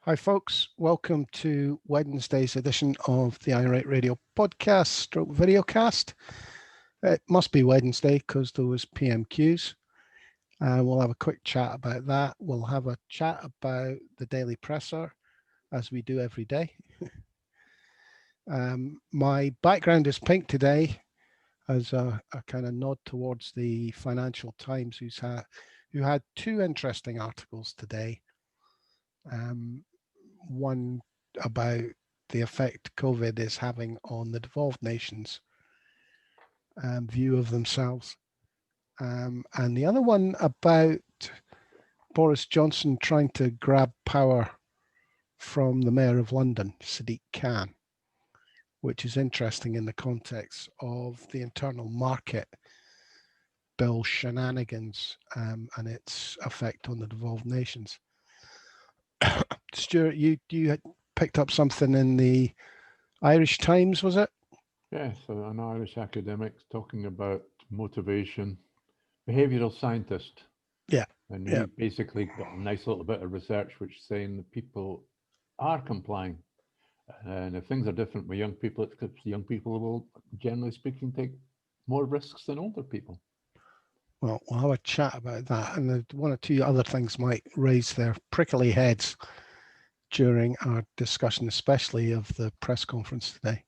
Hi folks, welcome to Wednesday's edition of the iRate Radio podcast stroke videocast. It must be Wednesday because there was PMQs. We'll have a quick chat about that. We'll have a chat about the Daily Presser as we do every day. My background is pink today as a kind of nod towards the Financial Times who had two interesting articles today. One about the effect COVID is having on the devolved nations' view of themselves. And the other one about Boris Johnson trying to grab power from the Mayor of London, Sadiq Khan, which is interesting in the context of the internal market bill shenanigans and its effect on the devolved nations. Stuart, you picked up something in the Irish Times, was it? Yes, an Irish academic talking about motivation, behavioural scientist. Yeah. And Yeah. he basically got a nice little bit of research which is saying that people are complying. And if things are different with young people, it's because young people will, generally speaking, take more risks than older people. Well, we'll have a chat about that. And one or two other things might raise their prickly heads during our discussion, especially of the press conference today.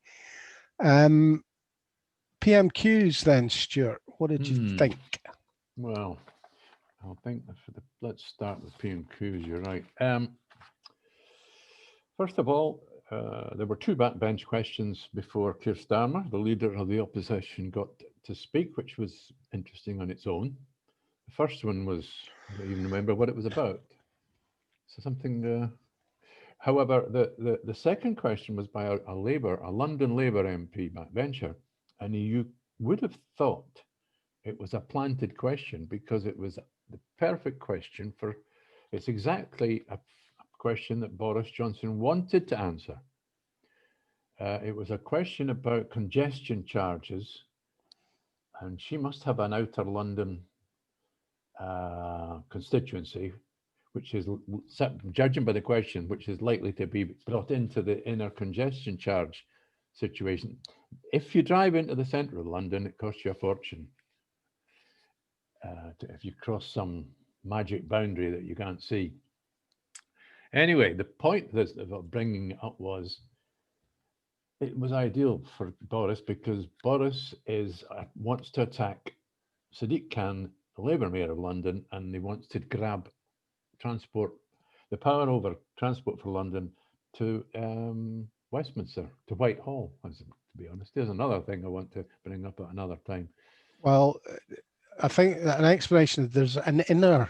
PMQs then, Stuart, what did you think? Well, I think let's start with PMQs, you're right. First of all, there were two backbench questions before Keir Starmer, the leader of the opposition, got to speak, which was interesting on its own. The first one was, I don't even remember what it was about. So something, however, the second question was by a London Labour MP backbencher, and you would have thought it was a planted question because it was the perfect question for, it's exactly a question that Boris Johnson wanted to answer. It was a question about congestion charges, and she must have an outer London constituency, which is, judging by the question, which is likely to be brought into the inner congestion charge situation. If you drive into the centre of London, it costs you a fortune. If you cross some magic boundary that you can't see. Anyway, the point of bringing it up was, it was ideal for Boris because Boris wants to attack Sadiq Khan, the Labour Mayor of London, and he wants to grab the power over transport for London to Westminster, to Whitehall, to be honest. There's another thing I want to bring up at another time. Well, I think an explanation, there's an inner,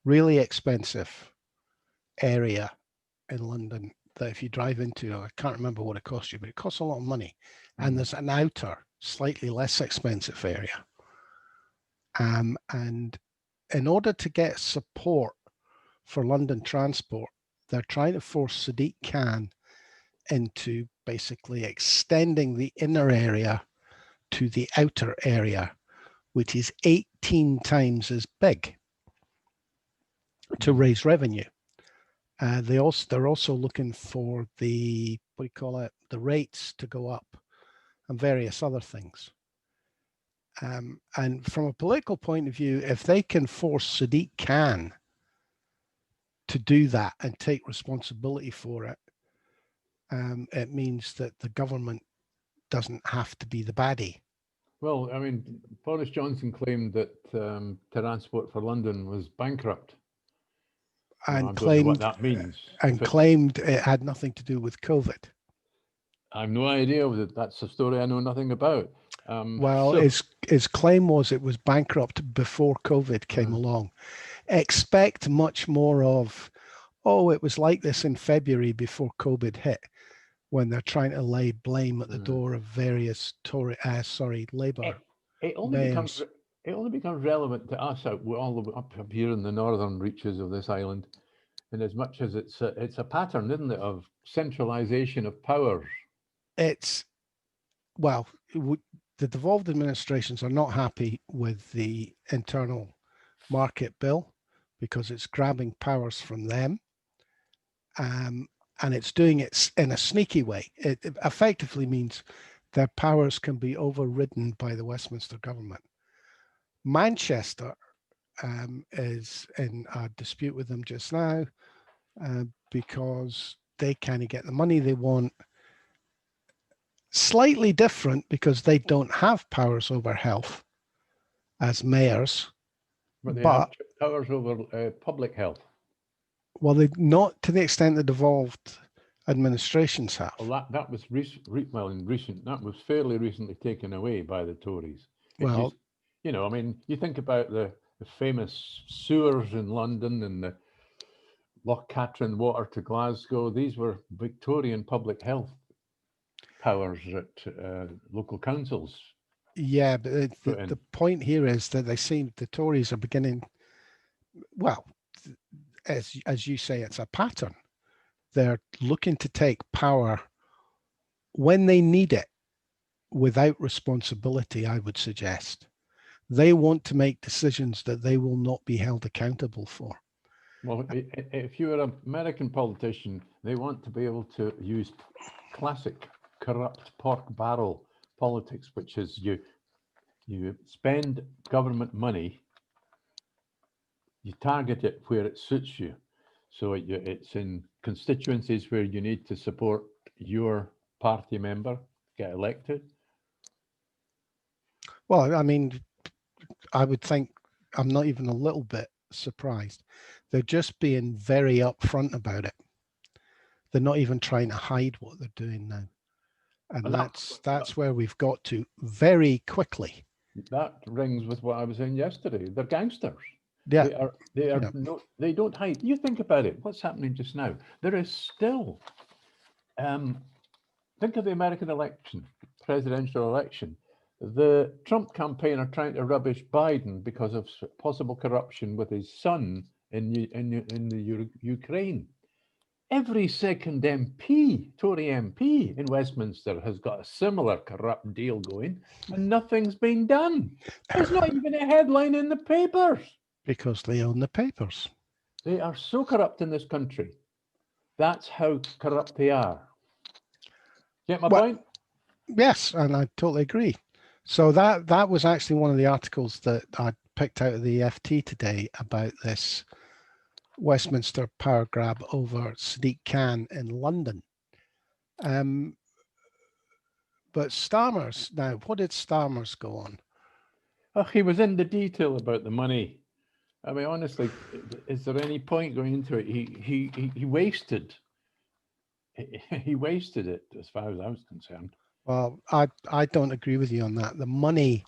really expensive area in London that if you drive into, I can't remember what it costs you, but it costs a lot of money. And there's an outer, slightly less expensive area. And in order to get support for London transport, they're trying to force Sadiq Khan into basically extending the inner area to the outer area, which is 18 times as big, to raise revenue. They're also looking for the rates to go up and various other things. And from a political point of view, if they can force Sadiq Khan to do that and take responsibility for it, it means that the government doesn't have to be the baddie. Well, I mean, Boris Johnson claimed that Transport for London was bankrupt. And I don't know what that means. Claimed it had nothing to do with COVID. I have no idea. That's a story I know nothing about. His claim was it was bankrupt before COVID came along. Expect much more of, it was like this in February before COVID hit, when they're trying to lay blame at the door of various Labour mayors. It only becomes relevant to us up here in the northern reaches of this island, in as much as it's a pattern, isn't it, of centralisation of powers. The devolved administrations are not happy with the internal market bill because it's grabbing powers from them. and it's doing it in a sneaky way. It effectively means their powers can be overridden by the Westminster government. Manchester is in a dispute with them just now because they kind of get the money they want. Slightly different because they don't have powers over health as mayors, But they but have powers over public health. well, they not to the extent that devolved administrations have. Well, that was that was fairly recently taken away by the Tories. Well, you know, I mean, you think about the famous sewers in London and the Loch Katrine water to Glasgow. These were Victorian public health powers that local councils. yeah, but the point here is that they seem the Tories are beginning. Well, as you say, it's a pattern. They're looking to take power when they need it without responsibility, I would suggest. They want to make decisions that they will not be held accountable for. Well, if you're an American politician, they want to be able to use classic corrupt pork barrel politics, which is you spend government money, you target it where it suits you. So it's in constituencies where you need to support your party member, get elected. Well, I mean, I would think I'm not even a little bit surprised. They're just being very upfront about it. They're not even trying to hide what they're doing now. And that's where we've got to very quickly. That rings with what I was saying yesterday. They're gangsters. Yeah. They don't hide. You think about it. What's happening just now? There is still, think of the American election, presidential election. The Trump campaign are trying to rubbish Biden because of possible corruption with his son in the Ukraine. Every second MP, Tory MP in Westminster has got a similar corrupt deal going, and nothing's been done. There's not even a headline in the papers. Because they own the papers. They are so corrupt in this country. That's how corrupt they are. Get my point? Yes, and I totally agree. So that was actually one of the articles that I picked out of the FT today about this Westminster power grab over Sadiq Khan in London. But Starmer's, now, what did Starmer's go on? Oh, he was in the detail about the money. I mean, honestly, is there any point going into it? He wasted. He wasted it as far as I was concerned. Well, I don't agree with you on that. The money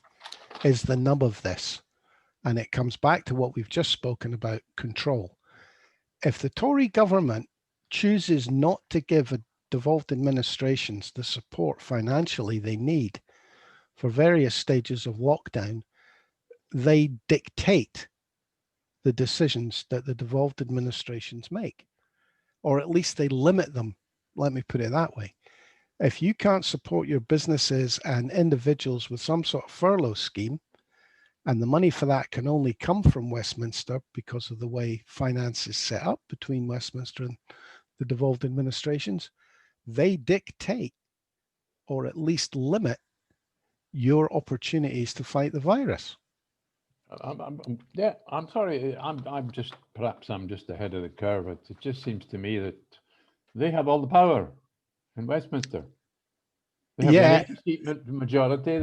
is the nub of this. And it comes back to what we've just spoken about, control. If the Tory government chooses not to give devolved administrations the support financially they need for various stages of lockdown, they dictate the decisions that the devolved administrations make, or at least they limit them. Let me put it that way. If you can't support your businesses and individuals with some sort of furlough scheme, and the money for that can only come from Westminster because of the way finance is set up between Westminster and the devolved administrations, they dictate or at least limit your opportunities to fight the virus. I'm sorry. I'm just ahead of the curve. It just seems to me that they have all the power in Westminster. They have the majority.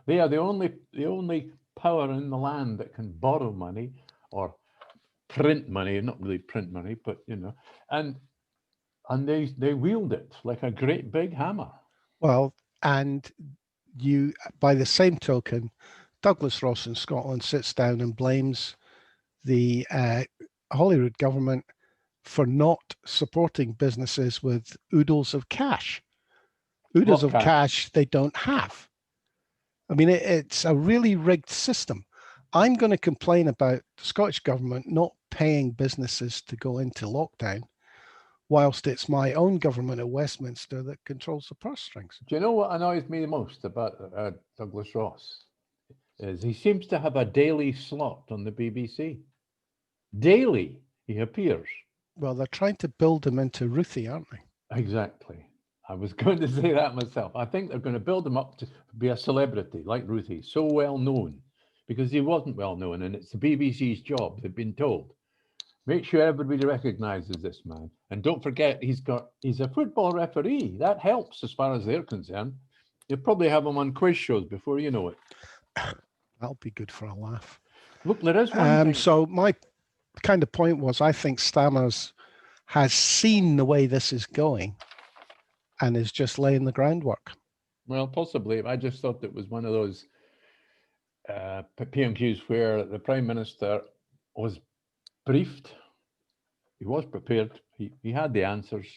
They are the only power in the land that can borrow money or print money, not really print money, but and they wield it like a great big hammer. Well, and you, by the same token, Douglas Ross in Scotland sits down and blames the Holyrood government for not supporting businesses with oodles of cash. Oodles of cash they don't have. I mean, it's a really rigged system. I'm going to complain about the Scottish government not paying businesses to go into lockdown, whilst it's my own government at Westminster that controls the purse strings. Do you know what annoys me the most about Douglas Ross? Is he seems to have a daily slot on the BBC. Daily he appears. Well, they're trying to build him into Ruthie, aren't they? Exactly. I was going to say that myself. I think they're going to build him up to be a celebrity like Ruthie, so well known, because he wasn't well known, and it's the BBC's job. They've been told, make sure everybody recognises this man, and don't forget he's a football referee. That helps as far as they're concerned. You'll probably have him on quiz shows before you know it. That'll be good for a laugh. Look, there is one thing. So my kind of point was, I think Starmer has seen the way this is going and is just laying the groundwork. Well, possibly. I just thought it was one of those PMQs where the Prime Minister was briefed. He was prepared. He had the answers.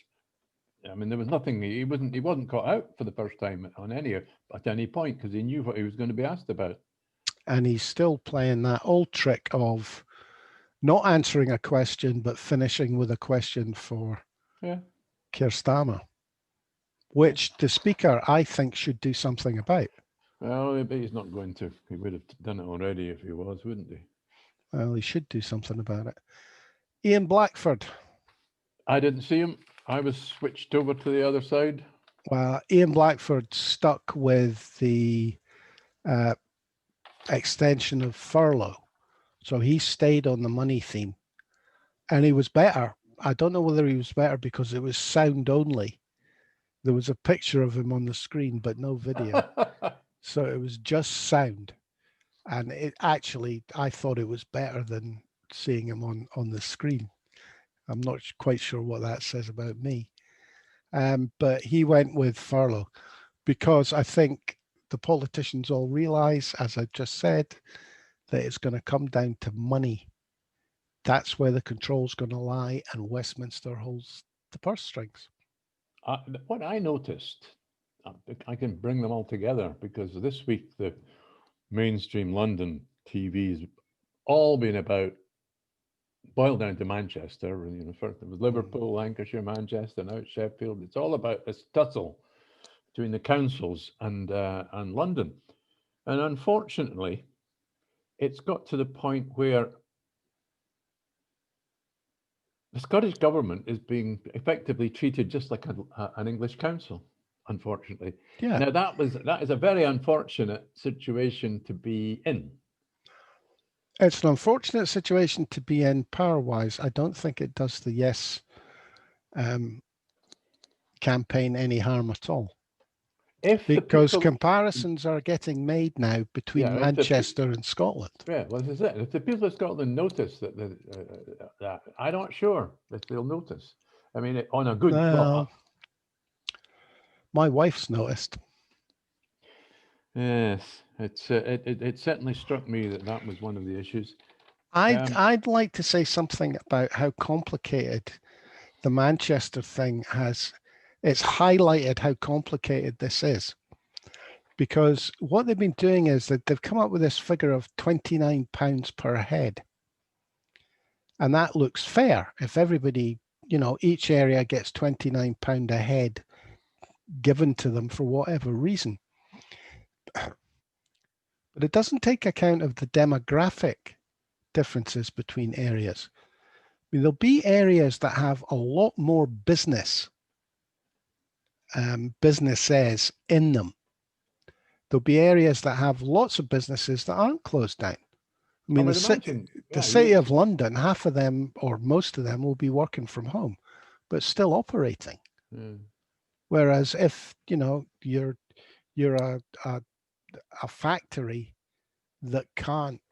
I mean, there was nothing. He wasn't caught out for the first time at any point, because he knew what he was going to be asked about. And he's still playing that old trick of not answering a question, but finishing with a question for Keir Starmer, which the Speaker, I think, should do something about. Well, but he's not going to. He would have done it already if he was, wouldn't he? Well, he should do something about it. Ian Blackford. I didn't see him. I was switched over to the other side. Well, Ian Blackford stuck with the extension of furlough. So he stayed on the money theme. And he was better. I don't know whether he was better because it was sound only. There was a picture of him on the screen, but no video. So it was just sound. And it actually, I thought it was better than seeing him on the screen. I'm not quite sure what that says about me. But he went with furlough because I think the politicians all realize, as I just said, that it's going to come down to money. That's where the control's going to lie, and Westminster holds the purse strings. What I noticed, I can bring them all together, because this week the mainstream London TV's all been about, boiled down to Manchester. First it was Liverpool, Lancashire, Manchester, now it's Sheffield. It's all about this tussle between the councils and London. And unfortunately, it's got to the point where the Scottish government is being effectively treated just like an English council, unfortunately. Yeah. Now that is a very unfortunate situation to be in. It's an unfortunate situation to be in power-wise. I don't think it does the Yes campaign any harm at all. Because comparisons are getting made now between Manchester and Scotland. Yeah, well, this is it. If the people of Scotland notice that I'm not sure that they'll notice. I mean, on a good. My wife's noticed. Yes, it certainly struck me that was one of the issues. I'd like to say something about how complicated the Manchester thing has. It's highlighted how complicated this is, because what they've been doing is that they've come up with this figure of £29 per head. And that looks fair. If everybody, each area gets £29 a head given to them for whatever reason. But it doesn't take account of the demographic differences between areas. I mean, there'll be areas that have a lot more businesses in them. There'll be areas that have lots of businesses that aren't closed down. I mean, the city of London, half of them or most of them will be working from home, but still operating. Whereas if you're a factory that can't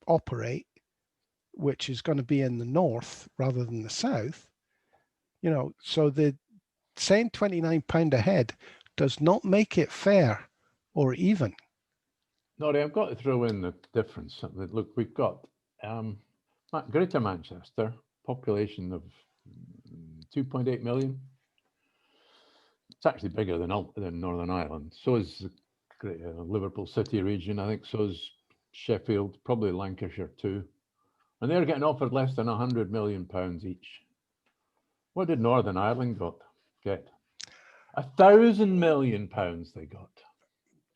operate, which is going to be in the north rather than the south, so the saying £29 a head does not make it fair or even. No, I've got to throw in the difference. Look, we've got Greater Manchester, population of 2.8 million. It's actually bigger than Northern Ireland. So is the Liverpool City region, I think. So is Sheffield, probably Lancashire too. And they're getting offered less than £100 million each. What did Northern Ireland get? £1,000 million they got.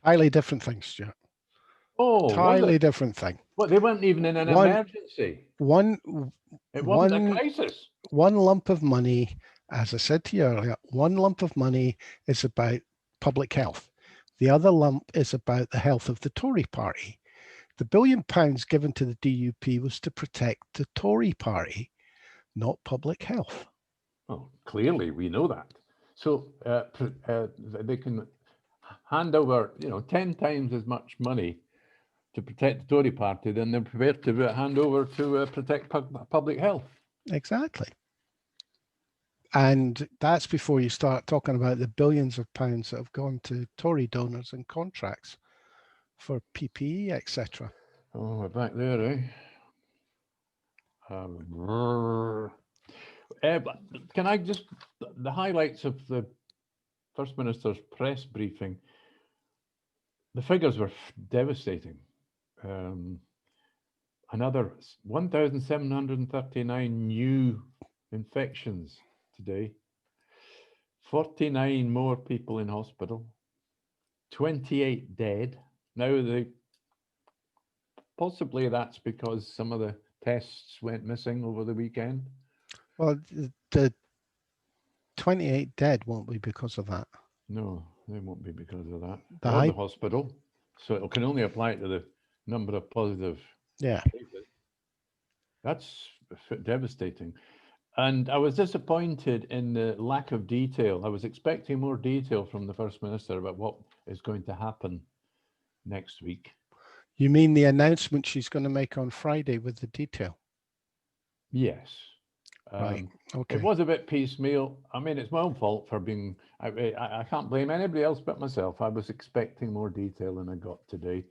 Highly different things, Stuart. Oh, was Entirely it? different thing. Well, they weren't even in an One, emergency. one, It wasn't a one, crisis. one lump of money, as I said to you earlier, one lump of money is about public health. The other lump is about the health of the Tory party. The £1 billion given to the DUP was to protect the Tory party, not public health. Oh, clearly we know that. So they can hand over, 10 times as much money to protect the Tory party than they're prepared to hand over to protect public health. Exactly. And that's before you start talking about the billions of pounds that have gone to Tory donors and contracts for PPE, etc. Oh, we're back there, eh? Can I just, the highlights of the First Minister's press briefing, the figures were devastating. Another 1,739 new infections today, 49 more people in hospital, 28 dead. Now, possibly that's because some of the tests went missing over the weekend. Well, the 28 dead won't be because of that. No, they won't be because of that. The hospital. So it can only apply to the number of positive cases. That's devastating. And I was disappointed in the lack of detail. I was expecting more detail from the First Minister about what is going to happen next week. You mean the announcement she's going to make on Friday with the detail? Yes. Right. Okay. It was a bit piecemeal. I mean, it's my own fault for being, I can't blame anybody else but myself. I was expecting more detail than I got today.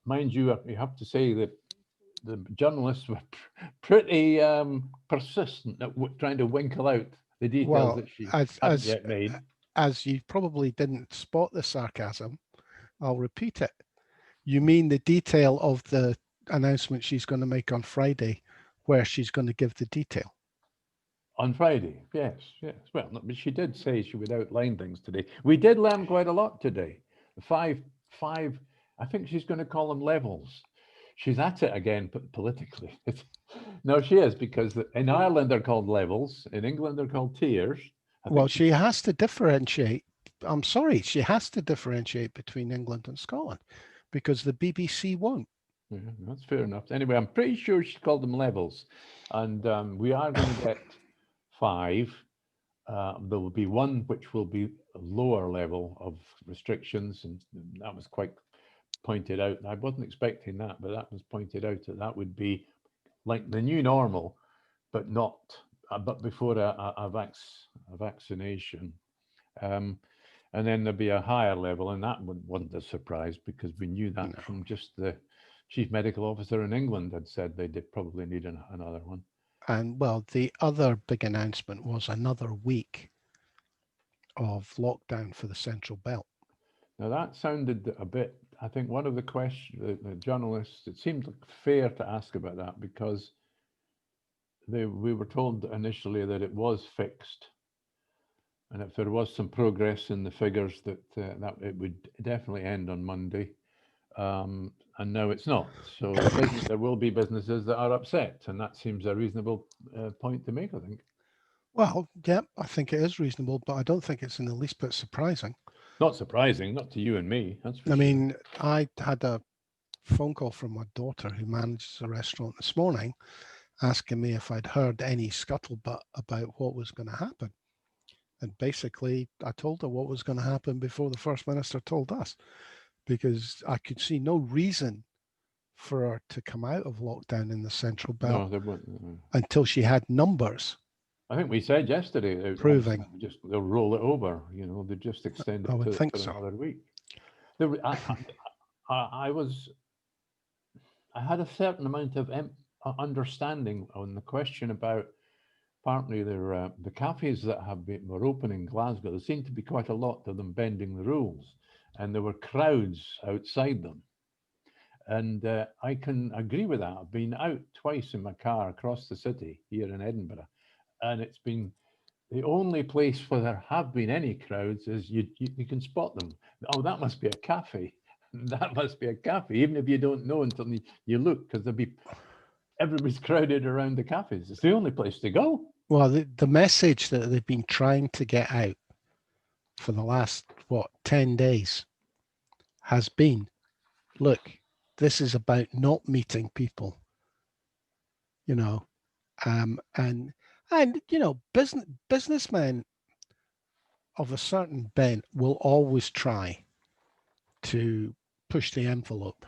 Mind you, you have to say that the journalists were pretty persistent at trying to winkle out the details that she hadn't yet made. As you probably didn't spot the sarcasm, I'll repeat it. You mean the detail of the announcement she's going to make on Friday, where she's going to give the detail? On Friday, yes. Well, no, but she did say she would outline things today. We did learn quite a lot today. Five, I think she's going to call them levels. She's at it again, but politically. No, she is, because in Ireland they're called levels. In England they're called tiers. Well, she has to differentiate. I'm sorry, she has to differentiate between England and Scotland because the BBC won't. Yeah, that's fair enough. Anyway, I'm pretty sure she called them levels. And we are going to get 5. There will be one which will be a lower level of restrictions, and that was quite pointed out. I wasn't expecting that, but that was pointed out that would be like the new normal, but not, but before a vaccination. And then there'll be a higher level, and that wasn't a surprise because we knew that from just the chief medical officer in England had said they did probably need another one. And well, the other big announcement was another week of lockdown for the Central Belt. Now that sounded a bit, I think one of the questions, the journalists, it seemed fair to ask about that because we were told initially that it was fixed. And if there was some progress in the figures that it would definitely end on Monday. And now it's not. So there will be businesses that are upset. And that seems a reasonable point to make, I think. Well, yeah, I think it is reasonable, but I don't think it's in the least bit surprising. Not surprising, not to you and me, that's for sure. I mean, I had a phone call from my daughter who manages a restaurant this morning asking me if I'd heard any scuttlebutt about what was going to happen. And basically, I told her what was going to happen before the First Minister told us, because I could see no reason for her to come out of lockdown in the Central Belt until she had numbers. I think we said yesterday, proving they'll roll it over. They just extend it to another week. I had a certain amount of understanding on the question about partly the cafes that were open in Glasgow. There seemed to be quite a lot of them bending the rules, and there were crowds outside them. And I can agree with that. I've been out twice in my car across the city here in Edinburgh, and it's been the only place where there have been any crowds is you can spot them. Oh, that must be a cafe. that must be a cafe, even if you don't know until you look, because everybody's crowded around the cafes. It's the only place to go. Well, the message that they've been trying to get out for the last, 10 days has been, look, this is about not meeting people, and businessmen of a certain bent will always try to push the envelope.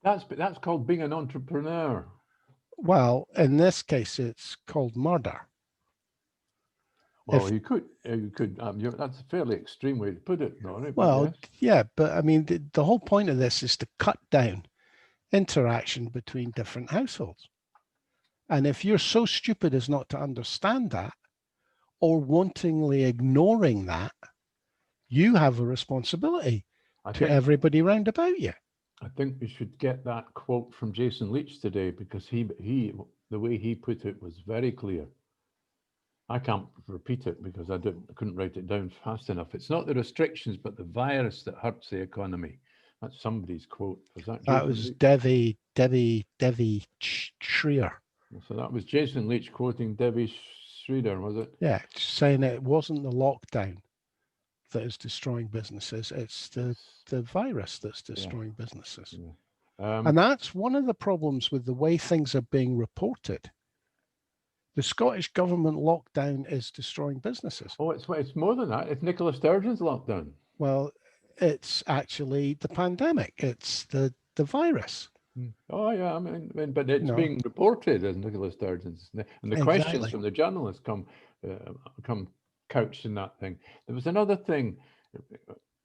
That's called being an entrepreneur. Well, in this case, it's called murder. Well, you could. That's a fairly extreme way to put it, Nora. Well, Yes. yeah, but I mean, the whole point of this is to cut down interaction between different households. And if you're so stupid as not to understand that, or wantingly ignoring that, you have a responsibility to everybody round about you. I think we should get that quote from Jason Leach today, because the way he put it was very clear. I can't repeat it because I couldn't write it down fast enough. It's not the restrictions, but the virus that hurts the economy. That's somebody's quote. Was that Jason That was Leach? Devi Schreier. So that was Jason Leach quoting Devi Schreier, was it? Yeah, saying it wasn't the lockdown that is destroying businesses, it's the virus that's destroying businesses. Yeah. And that's one of the problems with the way things are being reported. The Scottish government lockdown is destroying businesses. Oh, it's more than that. It's Nicola Sturgeon's lockdown. Well, it's actually the pandemic. It's the virus. Oh yeah, I mean, but it's being reported as Nicola Sturgeon's, and the questions from the journalists come couched in that thing. There was another thing,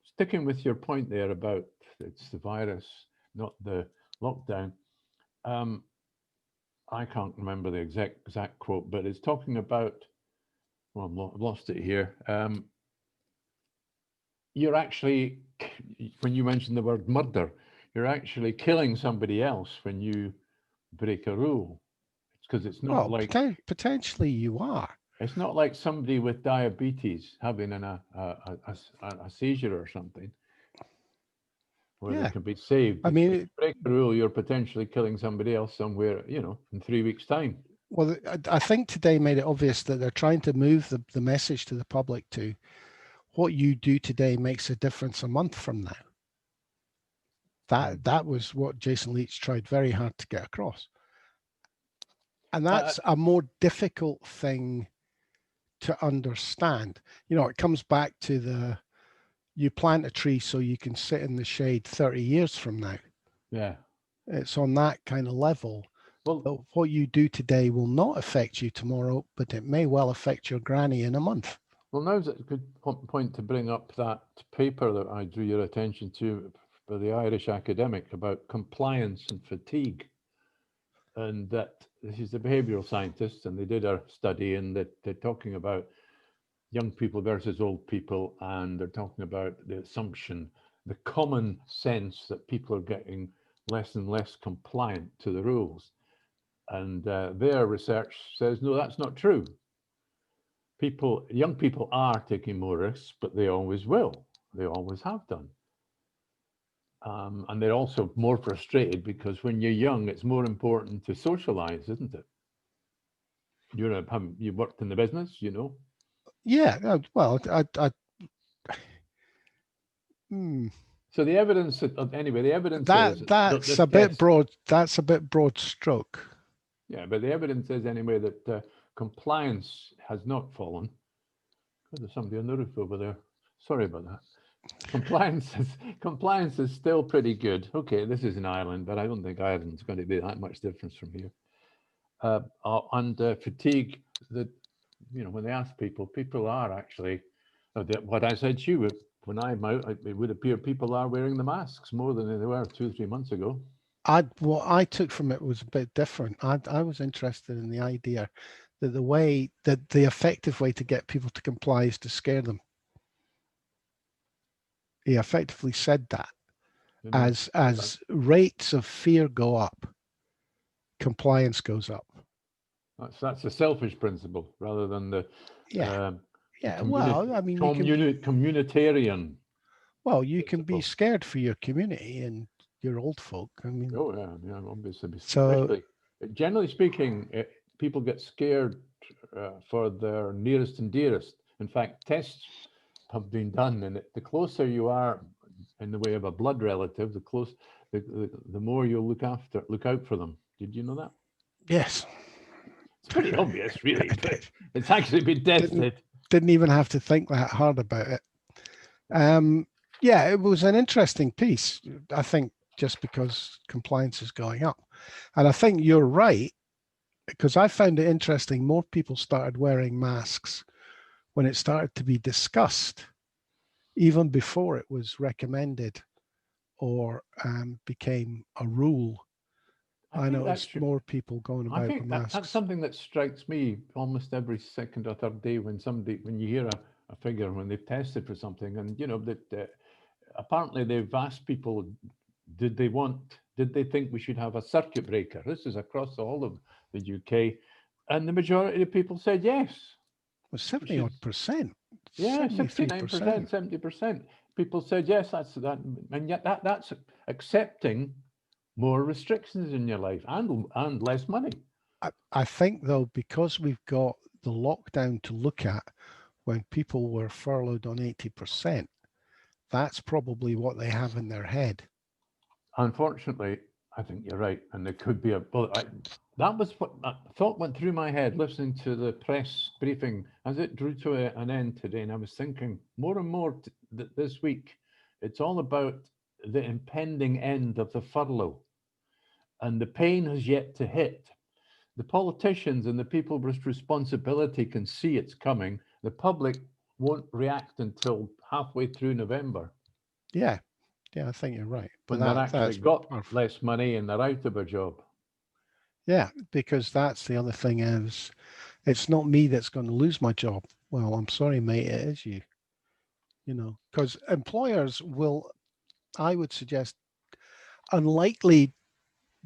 sticking with your point there about it's the virus, not the lockdown. I can't remember the exact quote, but it's talking about. Well, I've lost it here. You're actually, when you mention the word murder, you're actually killing somebody else when you break a rule. It's because it's not like potentially you are. It's not like somebody with diabetes having a seizure or something, where they can be saved. I mean, if you break a rule, you're potentially killing somebody else somewhere, in 3 weeks' time. Well, I think today made it obvious that they're trying to move the message to the public to what you do today makes a difference a month from now. That was what Jason Leach tried very hard to get across. And that's a more difficult thing to understand. It comes back to you plant a tree so you can sit in the shade 30 years from now. Yeah. It's on that kind of level. Well, what you do today will not affect you tomorrow, but it may well affect your granny in a month. Well, now's a good point to bring up that paper that I drew your attention to by the Irish academic about compliance and fatigue. And that this is a behavioral scientist, and they did a study, and that they're talking about young people versus old people, and they're talking about the assumption, the common sense that people are getting less and less compliant to the rules. And their research says, no, that's not true. Young people are taking more risks, but they always will. They always have done. And they're also more frustrated because when you're young, it's more important to socialize, isn't it? You worked in the business, Yeah, well, So the evidence, anyway, the evidence is that's a bit broad. That's a bit broad stroke. Yeah, but the evidence is anyway that compliance has not fallen. God, there's somebody on the roof over there. Sorry about that. Compliance is still pretty good. Okay, this is an island, but I don't think Ireland's going to be that much difference from here. And fatigue, when they ask people are actually, what I said to you, when I'm out, it would appear people are wearing the masks more than they were 2 or 3 months ago. What I took from it was a bit different. I was interested in the idea that the effective way to get people to comply is to scare them. He effectively said that as rates of fear go up, compliance goes up. That's a selfish principle rather than the well, I mean, communitarian. Well, you can be principle. scared for your community and your old folk. I mean, Oh yeah, obviously, so especially generally speaking, people get scared for their nearest and dearest. In fact, tests have been done, and the closer you are in the way of a blood relative, the more you'll look out for them. Did you know that? yes, It's pretty obvious, really, I but it's actually been didn't tested. didn't even have to think that hard about it. Yeah, it was an interesting piece. I think just because compliance is going up, and I think you're right because I found it interesting. More people started wearing masks when it started to be discussed, even before it was recommended or became a rule. I I think that's noticed true. more people going I about with think that's masks. something that strikes me almost every second or third day when you hear a figure when they've tested for something, and that apparently they've asked people, did they think we should have a circuit breaker? This is across all of the UK, and the majority of people said yes. Was We 70 should. odd percent, Yeah, 73%. 69%, 70%. People said yes. That's that, and yet that's accepting more restrictions in your life and less money. I think though, because we've got the lockdown to look at when people were furloughed on 80%, that's probably what they have in their head. Unfortunately, I think you're right, and there could be that was what I thought went through my head listening to the press briefing as it drew to an end today, and I was thinking more and more this week. It's all about the impending end of the furlough, and the pain has yet to hit. The politicians and the people with responsibility can see it's coming. The public won't react until halfway through November, Yeah, I think you're right. But when they're actually that's got perfect. less money and they're out of a job. Yeah, because that's the other thing is it's not me that's going to lose my job. Well, I'm sorry, mate, it is you. Because employers will, I would suggest, unlikely,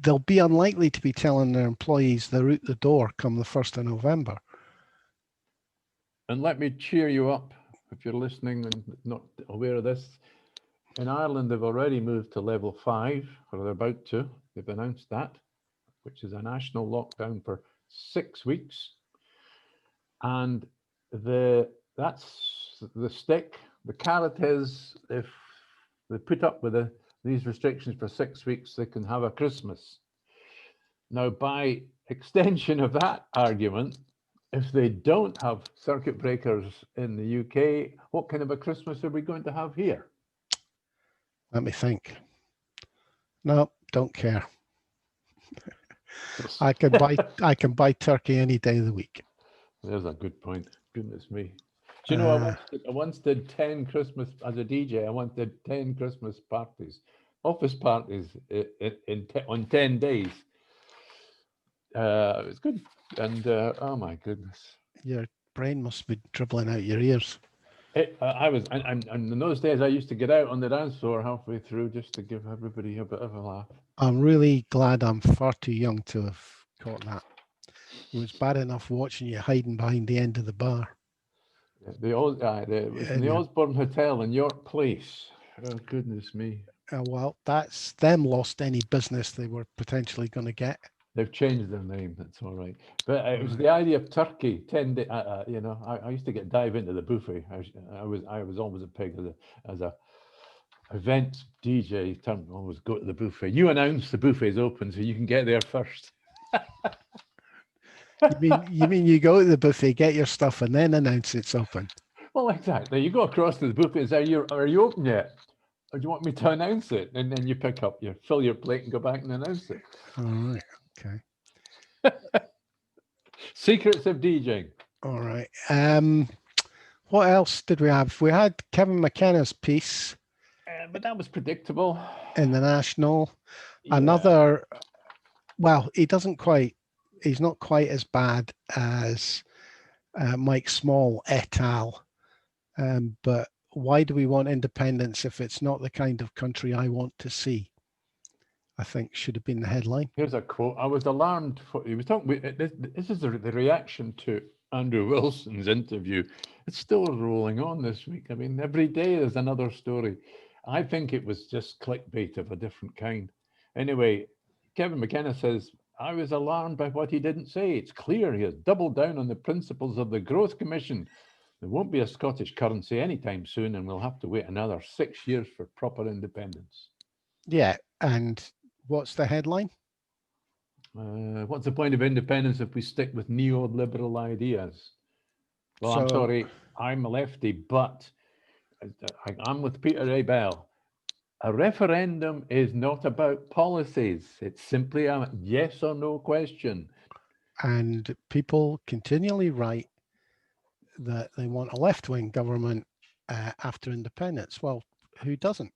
they'll be unlikely to be telling their employees they're out the door come the 1st of November. And let me cheer you up if you're listening and not aware of this. In Ireland, they've already moved to level 5, or they're about to. They've announced that, which is a national lockdown for 6 weeks. And that's the stick. The carrot is if they put up with these restrictions for 6 weeks, they can have a Christmas. Now, by extension of that argument, if they don't have circuit breakers in the UK, what kind of a Christmas are we going to have here? Let me think. No, don't care. I can buy turkey any day of the week. There's a good point. Goodness me. Do you know, Uh, I once did 10 Christmas, as a DJ, I once did 10 Christmas parties, office parties on 10 days. It was good. And oh my goodness. your brain must be dribbling out your ears. And in those days, I used to get out on the dance floor halfway through just to give everybody a bit of a laugh. I'm really glad I'm far too young to have caught that. It was bad enough watching you hiding behind the end of the bar. It was in the Osborne Hotel in York Place. Oh, goodness me. Well, that's them lost any business they were potentially going to get. They've changed their name. That's all right. But it was the idea of turkey. 10 day, I used to dive into the buffet. I was always a pig as a event DJ. Always go to the buffet. You announce the buffet's open, so you can get there first. You mean you go to the buffet, get your stuff, and then announce it's open? Well, exactly. You go across to the buffet and say, "Are you open yet? Or do you want me to announce it?" And then you fill your plate and go back and announce it. All right. Okay. Secrets of DJing. All right. What else did we have? We had Kevin McKenna's piece But that was predictable. in the National. Yeah. Another, well, he's not quite as bad as Mike Small et al. But why do we want independence if it's not the kind of country I want to see? I think should have been the headline. Here's a quote. I was alarmed. He was talking. This is the reaction to Andrew Wilson's interview. It's still rolling on this week. I mean, every day there's another story. I think it was just clickbait of a different kind. Anyway, Kevin McKenna says, I was alarmed by what he didn't say. It's clear he has doubled down on the principles of the Growth Commission. There won't be a Scottish currency anytime soon, and we'll have to wait another 6 years for proper independence. Yeah, and what's the headline? What's the point of independence if we stick with neoliberal ideas? Well, I'm So, sorry, I'm a lefty, but I'm with Peter A. Bell. A referendum is not about policies. It's simply a yes or no question. and people continually write that they want a left-wing government after independence. Well, who doesn't?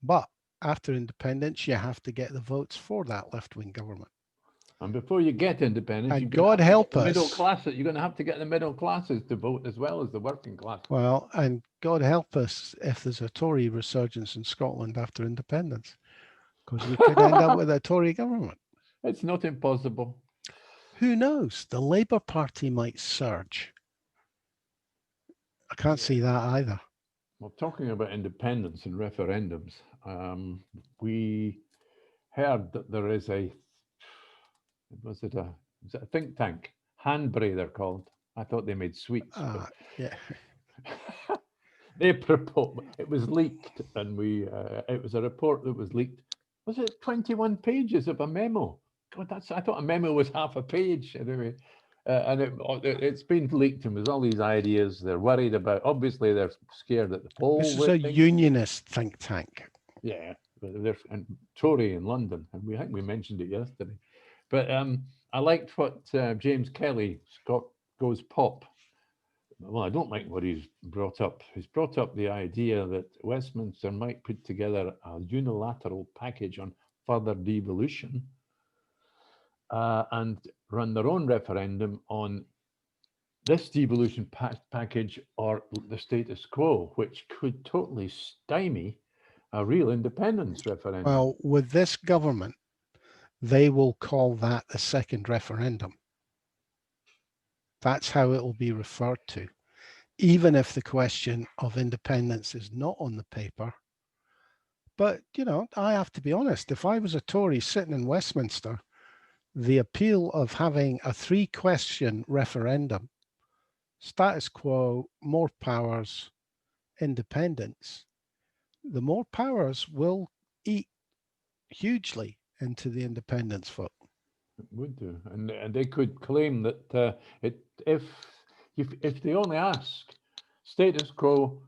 But after independence, you have to get the votes for that left-wing government. And before you get independence, And God help us. You're going to have to get the middle classes to vote as well as the working class. Well, and God help us if there's a Tory resurgence in Scotland after independence, because we could end up with a Tory government. It's not impossible. Who knows? The Labour Party might surge. I can't see that either. Well, talking about independence and referendums, we heard that there is was it a think tank? Hanbury, they're called. I thought they made sweets. Yeah. They proposed, it was leaked, and it was a report that was leaked. Was it 21 pages of a memo? God, I thought a memo was half a page. Anyway, and it's been leaked, and with all these ideas, they're worried about. Obviously, they're scared that the poll. This is a unionist think tank. Yeah, they're and Tory in London, and I think we mentioned it yesterday. But I liked what James Kelly, Scott Goes Pop. Well, I don't like what he's brought up. He's brought up the idea that Westminster might put together a unilateral package on further devolution and run their own referendum on this devolution package or the status quo, which could totally stymie a real independence referendum. Well, with this government, they will call that the second referendum. That's how it will be referred to, even if the question of independence is not on the paper. But, I have to be honest, if I was a Tory sitting in Westminster, the appeal of having a 3-question referendum, status quo, more powers, independence, the more powers will eat hugely into the independence vote. It would do, and they could claim that if they only ask status quo,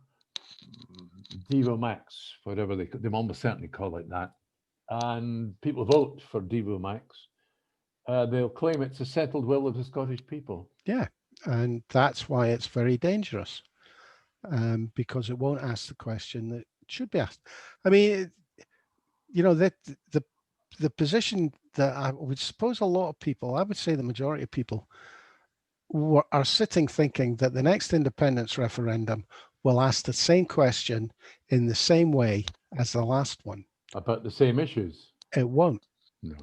Devo Max, whatever they almost certainly call it that, and people vote for Devo Max, they'll claim it's a settled will of the Scottish people. Yeah, and that's why it's very dangerous, because it won't ask the question that should be asked. I mean, that the position that I would suppose a lot of people, I would say the majority of people, are sitting thinking that the next independence referendum will ask the same question in the same way as the last one. About the same issues? It won't. No.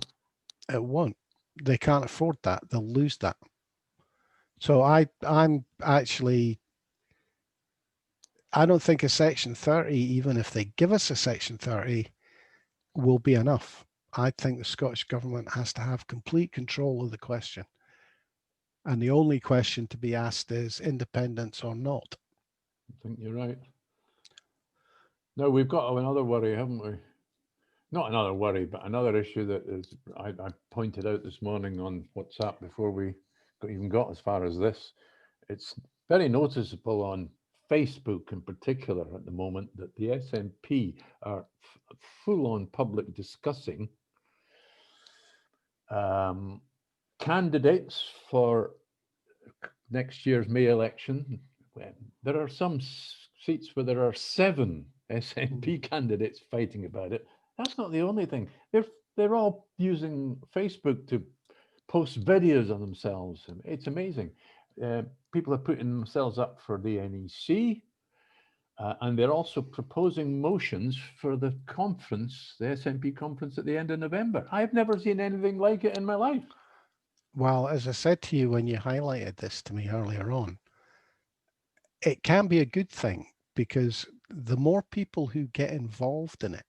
It won't. They can't afford that. They'll lose that. So I'm actually, I don't think a Section 30, even if they give us a Section 30, will be enough. I think the Scottish government has to have complete control of the question. And the only question to be asked is independence or not. I think you're right. Now, we've got another worry, haven't we? Not another worry, but another issue that I pointed out this morning on WhatsApp before we even got as far as this. It's very noticeable on Facebook in particular at the moment that the SNP are full on public discussing candidates for next year's May election. There are some seats where there are 7 SNP candidates fighting about it. That's not the only thing. They're all using Facebook to post videos of themselves. It's amazing. People are putting themselves up for the NEC, and they're also proposing motions for the conference, the SNP conference at the end of November. I've never seen anything like it in my life. Well, as I said to you when you highlighted this to me earlier on, it can be a good thing because the more people who get involved in it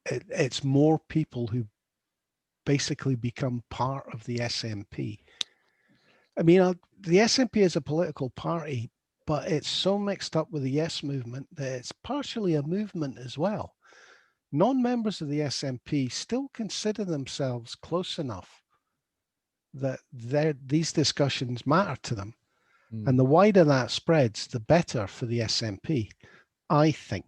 it's more people who basically become part of the SNP. I mean, the SNP is a political party, but it's so mixed up with the Yes movement that it's partially a movement as well. Non-members of the SNP still consider themselves close enough that these discussions matter to them. And the wider that spreads, the better for the SNP, I think.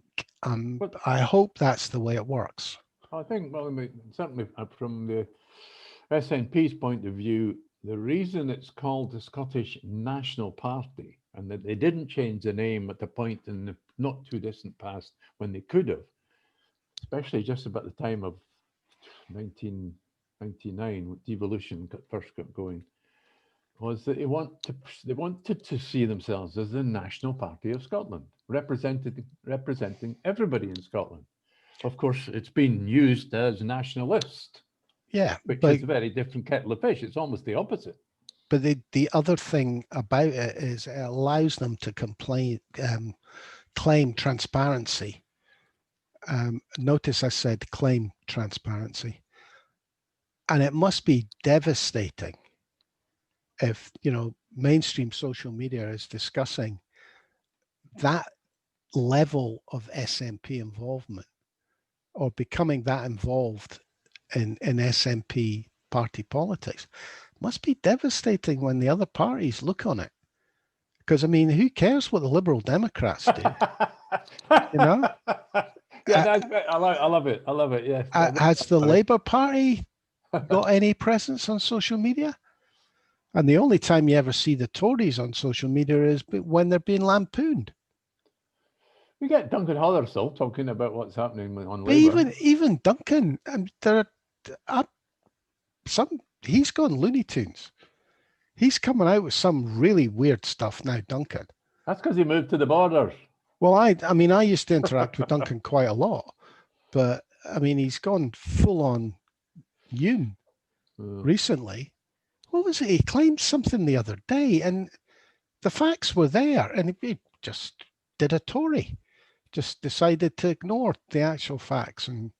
I hope that's the way it works. I think, well, I mean, certainly from the SNP's point of view, the reason it's called the Scottish National Party and that they didn't change the name at the point in the not too distant past when they could have, especially just about the time of 1999 when devolution first got going, was that they wanted to see themselves as the National Party of Scotland, representing everybody in Scotland. Of course, it's been used as nationalist. Yeah, which is a very different kettle of fish. It's almost the opposite. But the other thing about it is it allows them to claim transparency. Notice I said claim transparency. And it must be devastating if, mainstream social media is discussing that level of SNP involvement or becoming that involved in SNP party politics. It must be devastating when the other parties look on it. Because, I mean, who cares what the Liberal Democrats do? Yeah, I love it. I love it, yes. Has the Labour Party got any presence on social media? And the only time you ever see the Tories on social media is when they're being lampooned. We get Duncan Hotherstall talking about what's happening on Labour. But even Duncan, he's gone Looney Tunes. He's coming out with some really weird stuff now, Duncan. That's because he moved to the borders. Well, I mean, I used to interact with Duncan quite a lot, but I mean, he's gone full on Yoon recently. What was it? He claimed something the other day, and the facts were there, and he just did a Tory, just decided to ignore the actual facts and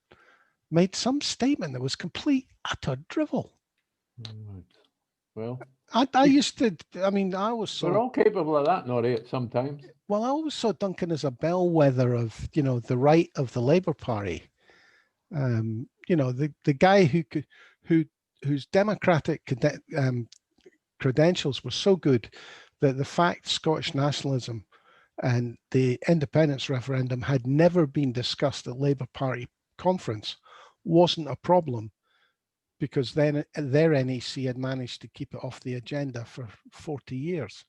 made some statement that was complete, utter drivel. Right. Well, I used to, I mean, I always saw... We're all capable of that, Norrie, sometimes. Well, I always saw Duncan as a bellwether of, the right of the Labour Party. The guy whose democratic credentials were so good that the fact Scottish nationalism and the independence referendum had never been discussed at Labour Party conference wasn't a problem, because then their NEC had managed to keep it off the agenda for 40 years.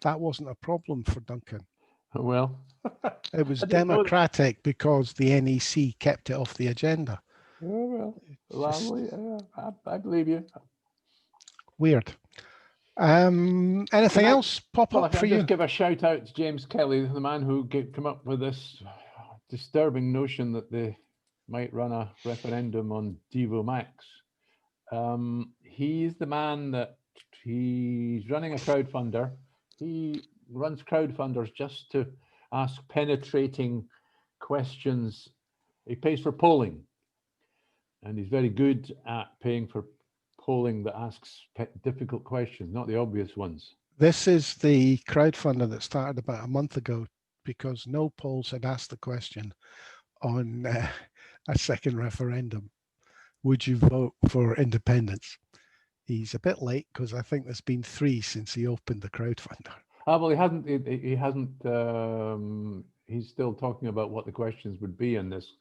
That wasn't a problem for Duncan. Well, it was democratic because the NEC kept it off the agenda. Oh, well, I believe you. Weird. Anything else pop up for you? Just give a shout out to James Kelly, the man who came up with this disturbing notion that they might run a referendum on Devo Max. He's the man that he's running a crowdfunder. He runs crowdfunders just to ask penetrating questions. He pays for polling, and he's very good at paying for polling that asks difficult questions, not the obvious ones. This is the crowdfunder that started about a month ago because no polls had asked the question on a second referendum. Would you vote for independence? He's a bit late because I think there's been 3 since he opened the crowdfunder. Well, he hasn't. He hasn't. He's still talking about what the questions would be in this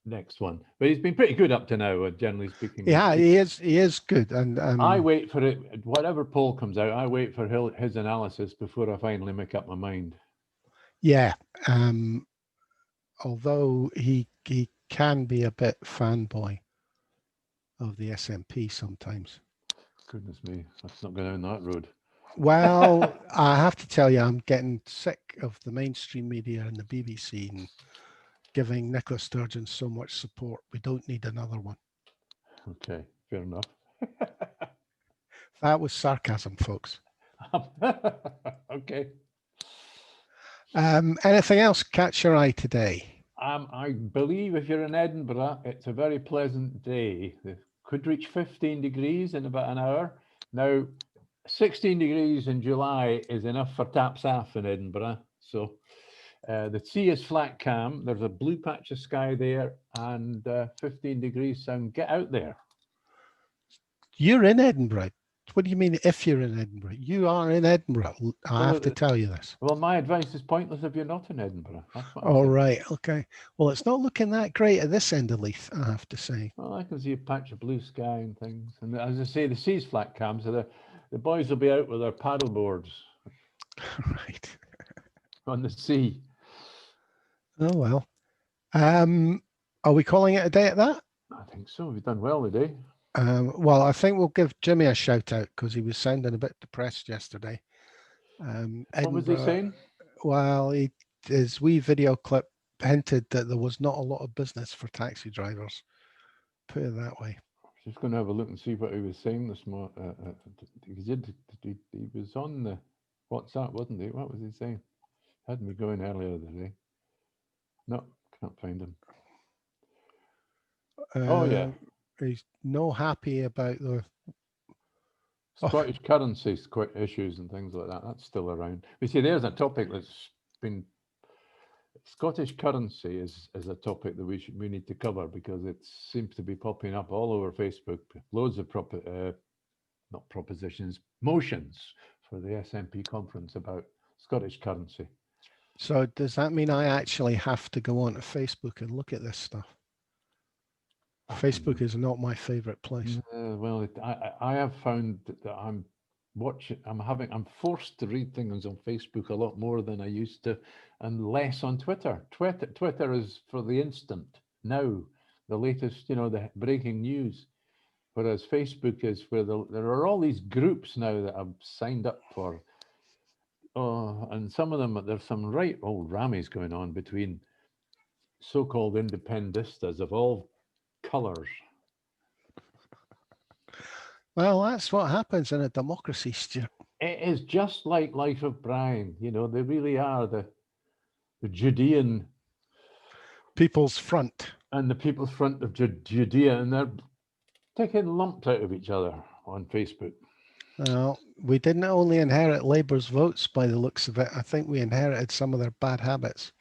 next one, but he's been pretty good up to now, generally speaking. Yeah, he is good, and I wait for it. Whatever poll comes out, I wait for his analysis before I finally make up my mind. Yeah, although he can be a bit fanboy of the SNP sometimes. Goodness me, let's not go down that road. Well, I have to tell you, I'm getting sick of the mainstream media and the BBC and giving Nicola Sturgeon so much support. We don't need another one. Okay, fair enough. That was sarcasm, folks. Okay. Anything else catch your eye today? I believe if you're in Edinburgh, it's a very pleasant day. It could reach 15 degrees in about an hour. Now, 16 degrees in July is enough for taps off in Edinburgh. So the sea is flat calm. There's a blue patch of sky there and 15 degrees. So get out there. You're in Edinburgh. What do you mean if you're in Edinburgh? You are in Edinburgh. I have to tell you this. Well, my advice is pointless if you're not in Edinburgh. That's what I'm All saying. right. Okay. Well, it's not looking that great at this end of Leith, I have to say. Well, I can see a patch of blue sky and things. And as I say, the sea's flat calm, so the boys will be out with their paddle boards. Right. On the sea. Oh, well. Are we calling it a day at that? I think so. We've done well today. Well, I think we'll give Jimmy a shout out because he was sounding a bit depressed yesterday. What was he saying? Well, his wee video clip hinted that there was not a lot of business for taxi drivers. Put it that way. Just going to have a look and see what he was saying this morning. He was on the WhatsApp, wasn't he? What was he saying? Had me going earlier today. No, can't find him. Oh yeah, he's no happy about the Scottish currency issues and things like that. That's still around. We see there's a topic that's been. Scottish currency is a topic that we need to cover because it seems to be popping up all over Facebook. Loads of motions for the SNP conference about Scottish currency. So does that mean I actually have to go onto Facebook and look at this stuff? Facebook is not my favorite place. Well, I have found that I'm forced to read things on Facebook a lot more than I used to, and less on Twitter. Twitter is for the instant now, the latest, the breaking news. Whereas Facebook is where there are all these groups now that I've signed up for. Oh, and some of them, there's some right old rammies going on between so-called independistas of all colours. Well, that's what happens in a democracy, Stuart. It is just like Life of Brian. They really are the Judean People's Front. And the People's Front of Judea, and they're taking lumps out of each other on Facebook. Well, we didn't only inherit Labour's votes by the looks of it. I think we inherited some of their bad habits.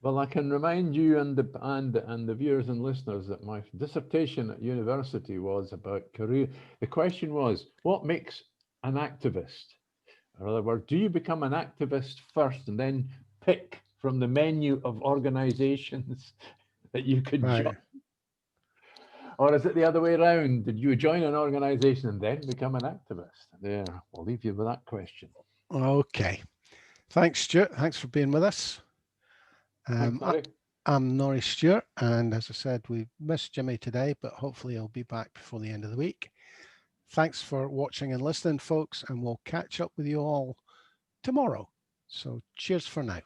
Well, I can remind you and the viewers and listeners that my dissertation at university was about career. The question was, what makes an activist? In other words, do you become an activist first and then pick from the menu of organizations that you could join? Or is it the other way around? Did you join an organization and then become an activist? There, I'll leave you with that question. Okay. Thanks, Stuart. Thanks for being with us. I'm Norrie Stewart, and as I said, we missed Jimmy today, but hopefully he'll be back before the end of the week. Thanks for watching and listening, folks, and we'll catch up with you all tomorrow. So cheers for now.